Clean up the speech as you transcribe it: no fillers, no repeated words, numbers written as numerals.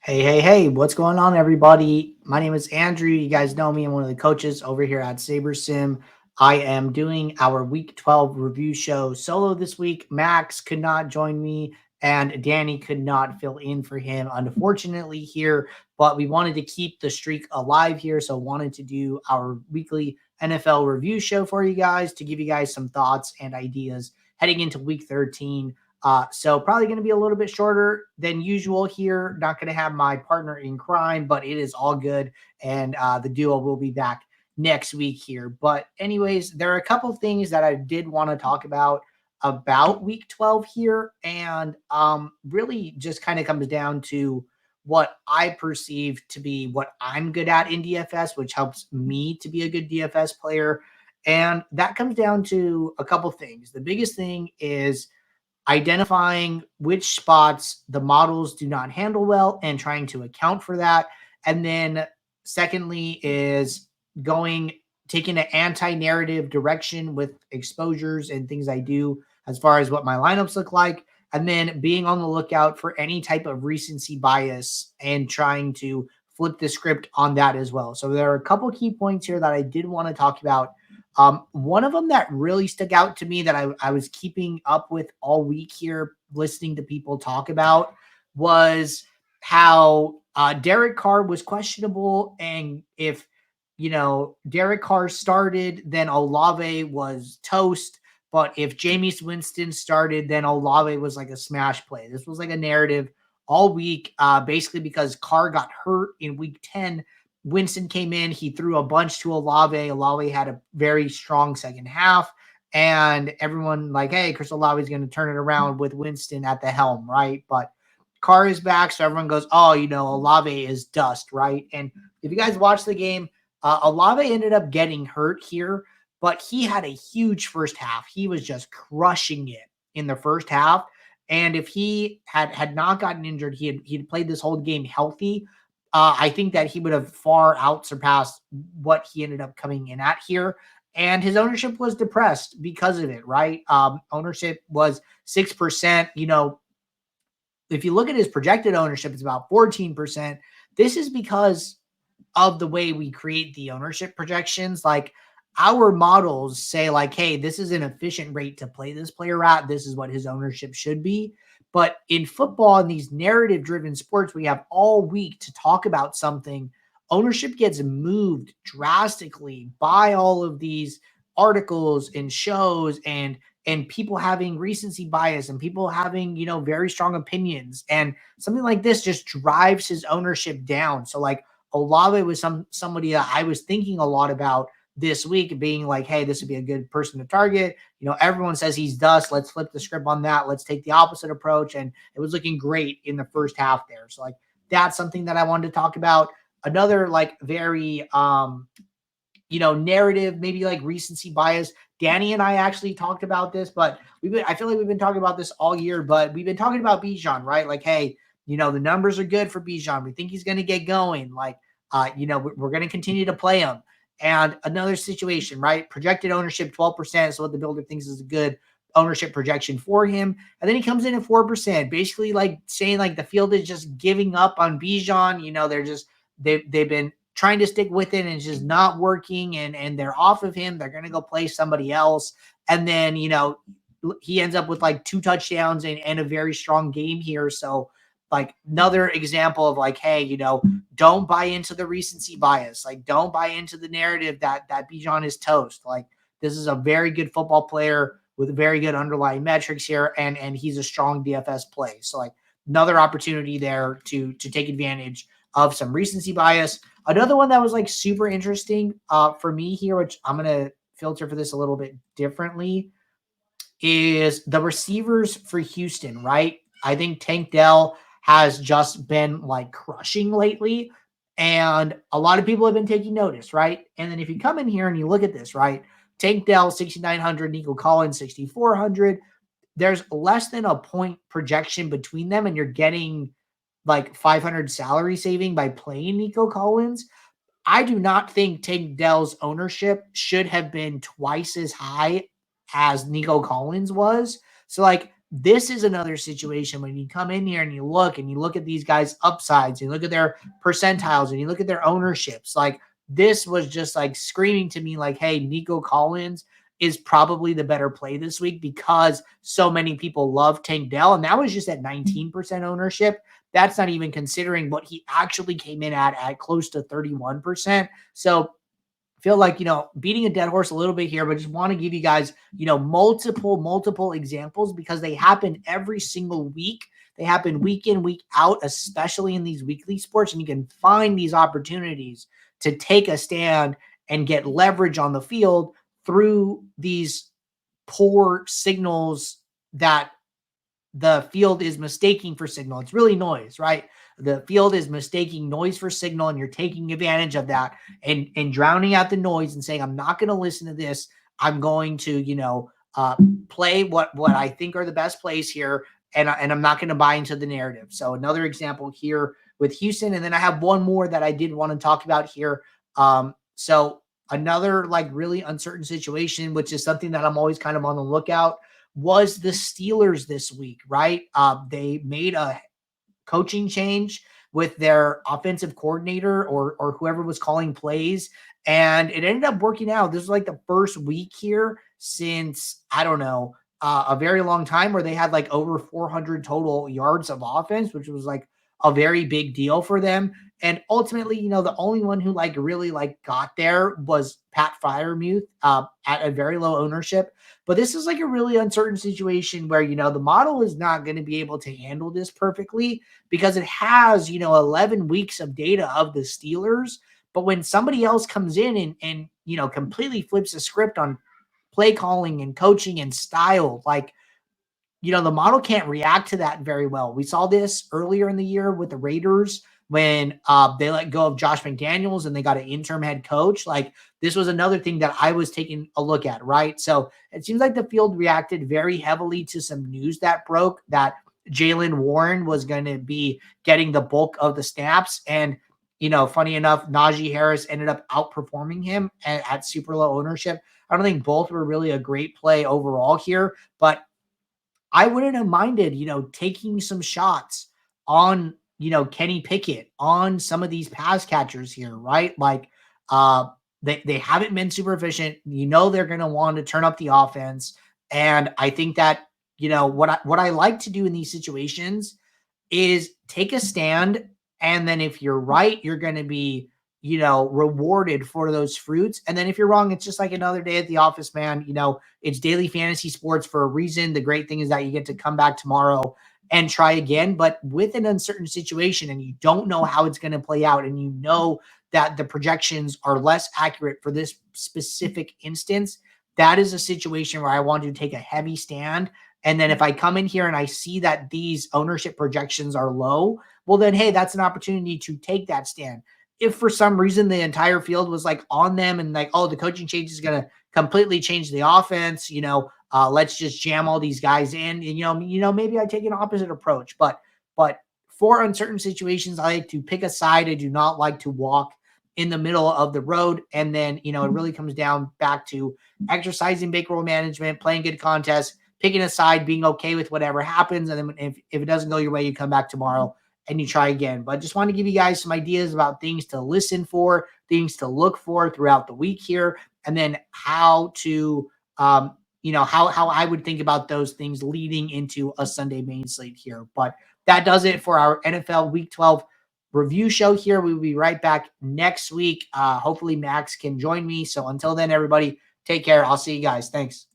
Hey, what's going on, everybody? My name is Andrew. You guys know me. I'm one of the coaches over here at SaberSim. I am doing our week 12 review show solo this week. Max could not join me, and Danny could not fill in for him, unfortunately, here. But we wanted to keep the streak alive here, so wanted to do our weekly NFL review show for you guys to give you guys some thoughts and ideas heading into week 13. So probably going to be a little bit shorter than usual here. Not going to have my partner in crime, but it is all good. And the duo will be back next week here. But anyways, there are a couple of things that I did want to talk about week 12 here. And really just kind of comes down to what I perceive to be what I'm good at in DFS, which helps me to be a good DFS player. And that comes down to a couple things. The biggest thing is identifying which spots the models do not handle well and trying to account for that. And then secondly is taking an anti-narrative direction with exposures and things I do as far as what my lineups look like. And then being on the lookout for any type of recency bias and trying to flip the script on that as well. So there are a couple key points here that I did want to talk about. One of them that really stuck out to me that I was keeping up with all week here, listening to people talk about, was how Derek Carr was questionable. And if, Derek Carr started, then Olave was toast. But if Jameis Winston started, then Olave was like a smash play. This was like a narrative all week, basically because Carr got hurt in week 10. Winston came in, he threw a bunch to Olave. Olave had a very strong second half, and everyone like, hey, Chris Olave is going to turn it around with Winston at the helm, right? But Carr is back, so everyone goes, oh, Olave is dust, right? And if you guys watch the game, Olave ended up getting hurt here, but he had a huge first half. He was just crushing it in the first half. And if he had not gotten injured, he'd played this whole game healthy. I think that he would have far out surpassed what he ended up coming in at here. And his ownership was depressed because of it, right? Ownership was 6%. If you look at his projected ownership, it's about 14%. This is because of the way we create the ownership projections. Like our models say like, hey, this is an efficient rate to play this player at. This is what his ownership should be. But in football and these narrative driven sports, we have all week to talk about something. Ownership gets moved drastically by all of these articles and shows and people having recency bias and people having, very strong opinions. And something like this just drives his ownership down. So like Olave was somebody that I was thinking a lot about this week, being like, hey, this would be a good person to target. Everyone says he's dust. Let's flip the script on that. Let's take the opposite approach. And it was looking great in the first half there. So like that's something that I wanted to talk about. Another like very narrative, maybe like recency bias. Danny and I actually talked about this, but I feel like we've been talking about this all year, but we've been talking about Bijan, right? Like, hey, the numbers are good for Bijan. We think he's going to get going. Like, we're going to continue to play him. And another situation, right? Projected ownership 12%. So what the builder thinks is a good ownership projection for him. And then he comes in at 4%, basically like saying like the field is just giving up on Bijan. They're just they've been trying to stick with it and it's just not working, and they're off of him. They're gonna go play somebody else. And then he ends up with like 2 touchdowns and a very strong game here. So like another example of like, hey, don't buy into the recency bias. Like don't buy into the narrative that Bijan is toast. Like this is a very good football player with very good underlying metrics here, and he's a strong DFS play. So like another opportunity there to take advantage of some recency bias. Another one that was like super interesting for me here, which I'm gonna filter for this a little bit differently, is the receivers for Houston, right? I think Tank Dell has just been like crushing lately. And a lot of people have been taking notice, right? And then if you come in here and you look at this, right? Tank Dell, 6,900, Nico Collins, 6,400. There's less than a point projection between them, and you're getting like 500 salary saving by playing Nico Collins. I do not think Tank Dell's ownership should have been twice as high as Nico Collins was. So like this is another situation when you come in here and you look at these guys' upsides, and you look at their percentiles, and you look at their ownerships. Like, this was just like screaming to me like, hey, Nico Collins is probably the better play this week because so many people love Tank Dell. And that was just at 19% ownership. That's not even considering what he actually came in at close to 31%. So feel like, beating a dead horse a little bit here, but just want to give you guys, multiple examples because they happen every single week. They happen week in, week out, especially in these weekly sports. And you can find these opportunities to take a stand and get leverage on the field through these poor signals that the field is mistaking for signal. It's really noise, right? The field is mistaking noise for signal, and you're taking advantage of that and drowning out the noise and saying, I'm not going to listen to this. I'm going to, play what I think are the best plays here, and I'm not going to buy into the narrative. So another example here with Houston, and then I have one more that I did want to talk about here. So another like really uncertain situation, which is something that I'm always kind of on the lookout, was the Steelers this week, right? They made a coaching change with their offensive coordinator or whoever was calling plays, and it ended up working out. This was like the first week here since, I don't know, a very long time where they had like over 400 total yards of offense, which was like a very big deal for them. And ultimately, the only one who like really like got there was Pat Freiermuth at a very low ownership. But this is like a really uncertain situation where, the model is not going to be able to handle this perfectly because it has, 11 weeks of data of the Steelers. But when somebody else comes in and completely flips the script on play calling and coaching and style, like, the model can't react to that very well. We saw this earlier in the year with the Raiders when they let go of Josh McDaniels and they got an interim head coach. Like, this was another thing that I was taking a look at, right? So it seems like the field reacted very heavily to some news that broke that Jaylen Warren was going to be getting the bulk of the snaps. And, funny enough, Najee Harris ended up outperforming him at super low ownership. I don't think both were really a great play overall here, but I wouldn't have minded, taking some shots on, Kenny Pickett, on some of these pass catchers here, right? Like, they haven't been super efficient. They're going to want to turn up the offense. And I think that, what I like to do in these situations is take a stand. And then if you're right, you're going to be, rewarded for those fruits. And then if you're wrong, it's just like another day at the office, man. It's daily fantasy sports for a reason. The great thing is that you get to come back tomorrow and try again, but with an uncertain situation and you don't know how it's going to play out. And that the projections are less accurate for this specific instance. That is a situation where I want to take a heavy stand. And then if I come in here and I see that these ownership projections are low, well, then, hey, that's an opportunity to take that stand. If for some reason the entire field was like on them and like, oh, the coaching change is going to completely change the offense, let's just jam all these guys in. And, maybe I take an opposite approach. But for uncertain situations, I like to pick a side. I do not like to walk in the middle of the road. And then, it really comes down back to exercising bankroll management, playing good contests, picking a side, being okay with whatever happens. And then if it doesn't go your way, you come back tomorrow and you try again. But just want to give you guys some ideas about things to listen for, things to look for throughout the week here, and then how to, how I would think about those things leading into a Sunday main slate here. But that does it for our NFL Week 12 review show here. We will be right back next week. Hopefully Max can join me. So until then, everybody, take care. I'll see you guys. Thanks.